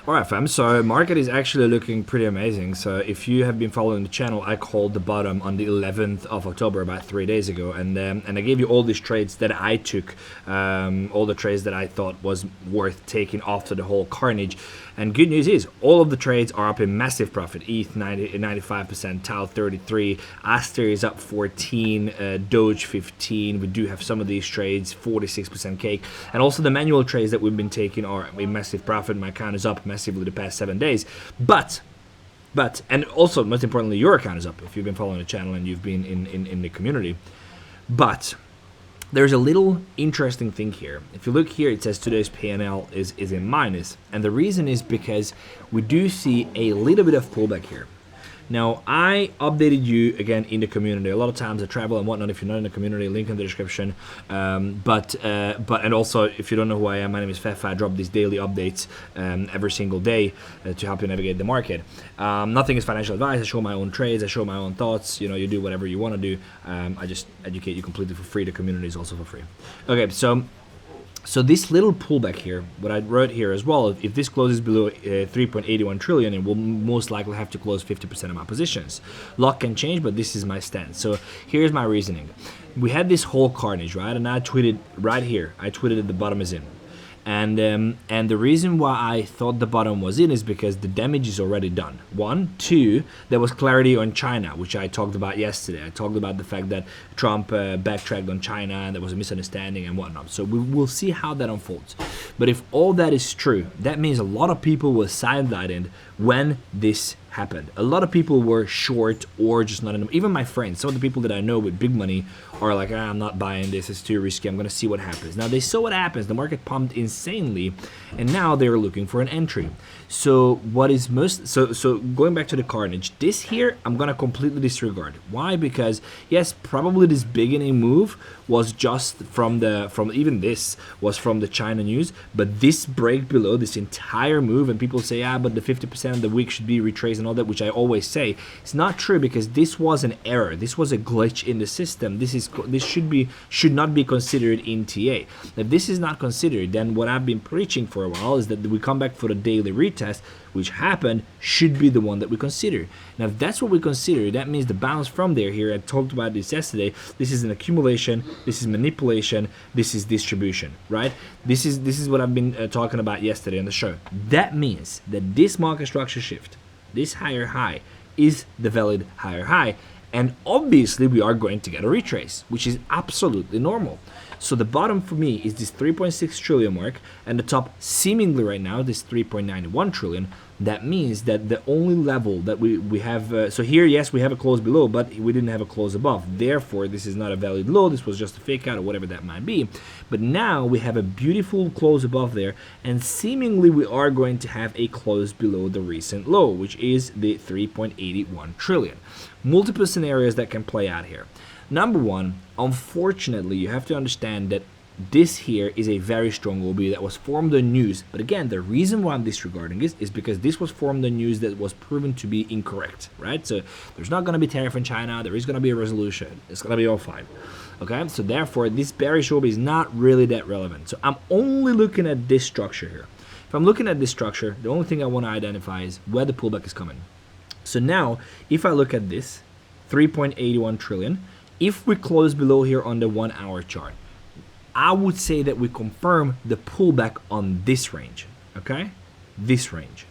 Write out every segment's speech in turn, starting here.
Alright fam, so market is actually looking pretty amazing. So if you have been following the channel, I called the bottom on the 11th of October, about 3 days ago, and I gave you all these trades that I took, all the trades that I thought was worth taking after the whole carnage. And good news is, all of the trades are up in massive profit. ETH 95%, TAO 33, Aster is up 14, Doge 15. We do have some of these trades, 46% cake. And also the manual trades that we've been taking are in massive profit. My account is up massively the past 7 days. But, and also most importantly, your account is up if you've been following the channel and you've been in the community. But there's a little interesting thing here. If you look here, it says today's PNL is in minus. And the reason is because we do see a little bit of pullback here. Now, I updated you again in the community. A lot of times I travel and whatnot. If you're not in the community, link in the description. And also, if you don't know who I am, my name is Fefe. I drop these daily updates every single day to help you navigate the market. Nothing is financial advice. I show my own trades. I show my own thoughts. You know, you do whatever you want to do. I just educate you completely for free. The community is also for free. Okay, so this little pullback here, what I wrote here as well, if this closes below 3.81 trillion, it will most likely have to close 50% of my positions. Luck can change, but this is my stance. So here's my reasoning. We had this whole carnage, right? And I tweeted right here. I tweeted that the bottom is in. And the reason why I thought the bottom was in is because the damage is already done. 1, 2, there was clarity on China, which I talked about yesterday. I talked about the fact that Trump backtracked on China and there was a misunderstanding and whatnot. So we will see how that unfolds. But if all that is true, that means a lot of people were sidelined when this happened. A lot of people were short or just not enough. Even my friends, some of the people that I know with big money are like, I'm not buying this, it's too risky, I'm gonna see what happens. Now they saw what happens, the market pumped insanely, and now they're looking for an entry. So what is so going back to the carnage, this here I'm gonna completely disregard. Why? Because yes, probably this beginning move was just from even this was from the China news, but this break below, this entire move, and people say, but the 50% of the week should be retraced and all that, which I always say, it's not true, because this was an error. This was a glitch in the system. This should not be considered in TA. If this is not considered, then what I've been preaching for a while is that we come back for the daily retest, which happened, should be the one that we consider. Now, if that's what we consider, that means the bounce from there here, I talked about this yesterday, this is an accumulation, this is manipulation, this is distribution, right? This is what I've been talking about yesterday on the show. That means that this market structure shift, this higher high, is the valid higher high, and obviously we are going to get a retrace, which is absolutely normal. So the bottom for me is this 3.6 trillion mark, and the top seemingly right now, this 3.91 trillion. That means that the only level that we have, so here, yes, we have a close below, but we didn't have a close above. Therefore, this is not a valid low. This was just a fake out or whatever that might be. But now we have a beautiful close above there, and seemingly we are going to have a close below the recent low, which is the 3.81 trillion. Multiple scenarios that can play out here. Number one, unfortunately, you have to understand that this here is a very strong OB that was formed on news. But again, the reason why I'm disregarding this is because this was formed on news that was proven to be incorrect, right? So there's not going to be tariff in China. There is going to be a resolution. It's going to be all fine. Okay, so therefore, this bearish OB is not really that relevant. So I'm only looking at this structure here. If I'm looking at this structure, the only thing I want to identify is where the pullback is coming. So now, if I look at this, 3.81 trillion, if we close below here on the 1 hour chart, I would say that we confirm the pullback on this range, okay? This range.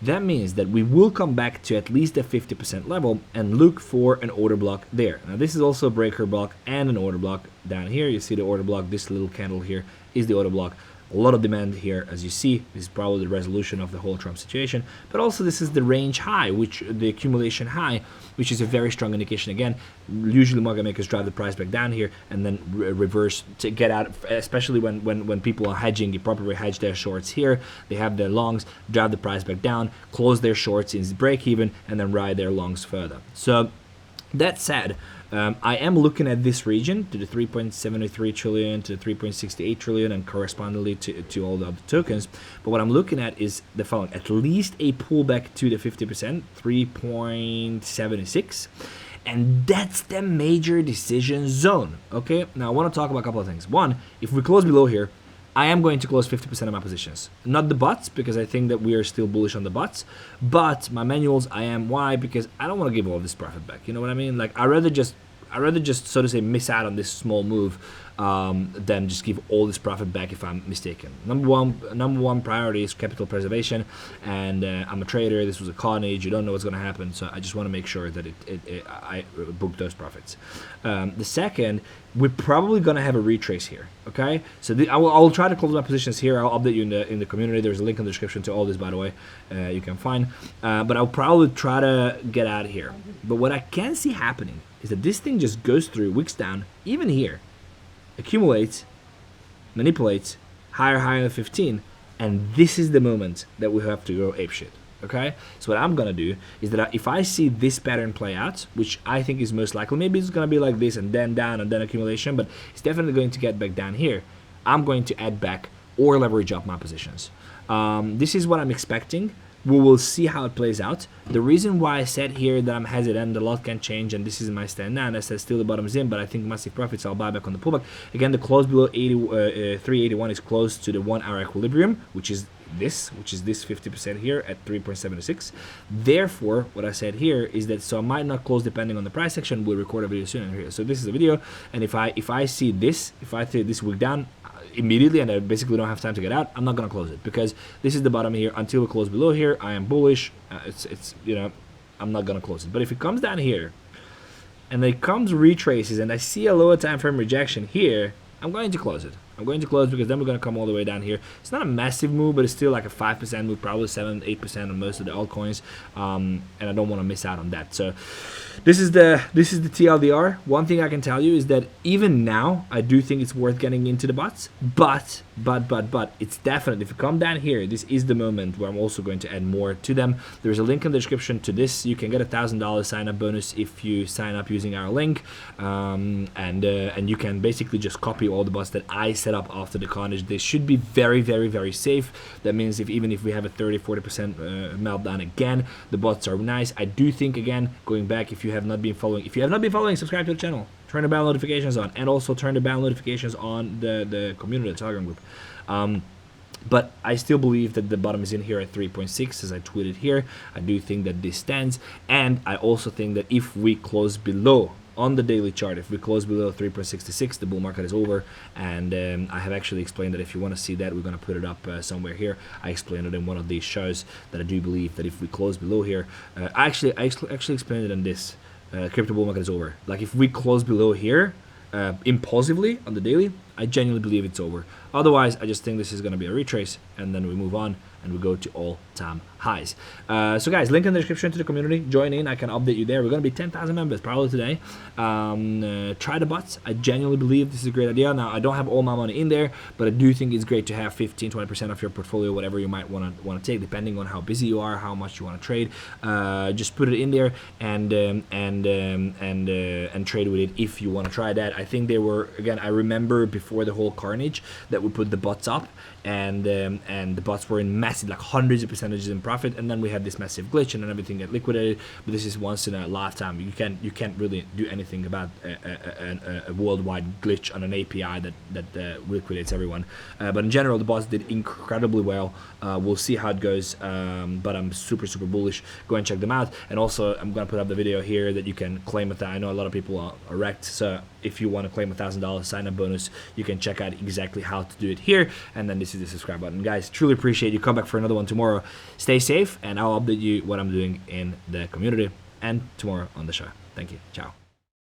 That means that we will come back to at least the 50% level and look for an order block there. Now this is also a breaker block and an order block down here. You see the order block, this little candle here is the order block. A lot of demand here, as you see. This is probably the resolution of the whole Trump situation. But also this is the range high, which the accumulation high, which is a very strong indication. Again, usually market makers drive the price back down here and then reverse to get out, especially when people are hedging, they properly hedge their shorts here. They have their longs, drive the price back down, close their shorts in break even, and then ride their longs further. So that said, I am looking at this region to the 3.73 trillion to the 3.68 trillion and correspondingly to all the other tokens. But what I'm looking at is the following: at least a pullback to the 50%, 3.76. And that's the major decision zone. Okay, now I want to talk about a couple of things. One, if we close below here, I am going to close 50% of my positions. Not the butts, because I think that we are still bullish on the butts, but my manuals I am. Why? Because I don't want to give all this profit back. You know what I mean? Like, I'd rather just, so to say, miss out on this small move than just give all this profit back if I'm mistaken. Number one priority is capital preservation, and I'm a trader. This was a carnage. You don't know what's going to happen, so I just want to make sure that I book those profits. The second, we're probably going to have a retrace here. Okay, so I'll try to close my positions here. I'll update you in the community. There's a link in the description to all this, by the way. You can find, but I'll probably try to get out of here. But what I can see happening is that this thing just goes through, wicks down, even here, accumulates, manipulates, higher than 15, and this is the moment that we have to go apeshit. Okay, so what I'm gonna do is that if I see this pattern play out, which I think is most likely, maybe it's gonna be like this and then down and then accumulation, but it's definitely going to get back down here. I'm going to add back or leverage up my positions. This is what I'm expecting. We will see how it plays out. The reason why I said here that I'm hesitant, a lot can change, and this is my stand now, and I said still the bottom's in, but I think massive profits, I'll buy back on the pullback. Again, the close below 381 is close to the 1 hour equilibrium, which is this 50% here at 3.76. Therefore, what I said here is that, so I might not close depending on the price action. We'll record a video soon here. So this is a video, and if I see this, if I see this wick down immediately and I basically don't have time to get out, I'm not gonna close it, because this is the bottom here. Until we close below here, I am bullish. It's you know, I'm not gonna close it. But if it comes down here and it comes retraces and I see a lower time frame rejection here, I'm going to close it. I'm going to close, because then we're going to come all the way down here. It's not a massive move, but it's still like a 5% move, probably 7-8% on most of the altcoins, and I don't want to miss out on that. So this is the TLDR. One thing I can tell you is that even now, I do think it's worth getting into the butts, but it's definitely, if you come down here, this is the moment where I'm also going to add more to them. There's a link in the description to this. You can get a $1,000 sign-up bonus if you sign up using our link, and you can basically just copy all the butts that I set up after the carnage. They should be very, very, very safe. That means even if we have a 30-40% meltdown again, the bots are nice. I do think, again, going back, if you have not been following, subscribe to the channel, turn the bell notifications on, and also turn the bell notifications on the community, the Telegram group. But I still believe that the bottom is in here at 3.6, as I tweeted here. I do think that this stands, and I also think that if we close below, on the daily chart, if we close below 3.66, the bull market is over. And I have actually explained that if you want to see that, we're going to put it up somewhere here. I explained it in one of these shows, that I do believe that if we close below here, I actually explained it in this, crypto bull market is over. Like, if we close below here, impulsively on the daily, I genuinely believe it's over. Otherwise, I just think this is going to be a retrace, and then we move on and we go to all-time highs. So guys, link in the description to the community. Join in. I can update you there. We're going to be 10,000 members probably today. Try the bots. I genuinely believe this is a great idea. Now, I don't have all my money in there, but I do think it's great to have 15-20% of your portfolio, whatever you might want to take, depending on how busy you are, how much you want to trade. Just put it in there and trade with it if you want to try that. I think they were, again, I remember before the whole carnage that we put the bots up, and the bots were in massive, like hundreds of percentages in profit, and then we had this massive glitch and then everything get liquidated. But this is once in a lifetime. You can't really do anything about a worldwide glitch on an API that liquidates everyone. But in general, the bots did incredibly well. We'll see how it goes, but I'm super bullish. Go and check them out. And also, I'm gonna put up the video here that you can claim I know a lot of people are wrecked, so if you want to claim $1,000 sign-up bonus, you can check out exactly how to do it here. And then this is the subscribe button. Guys, truly appreciate you. Come back for another one tomorrow. Stay safe, and I'll update you what I'm doing in the community and tomorrow on the show. Thank you. Ciao.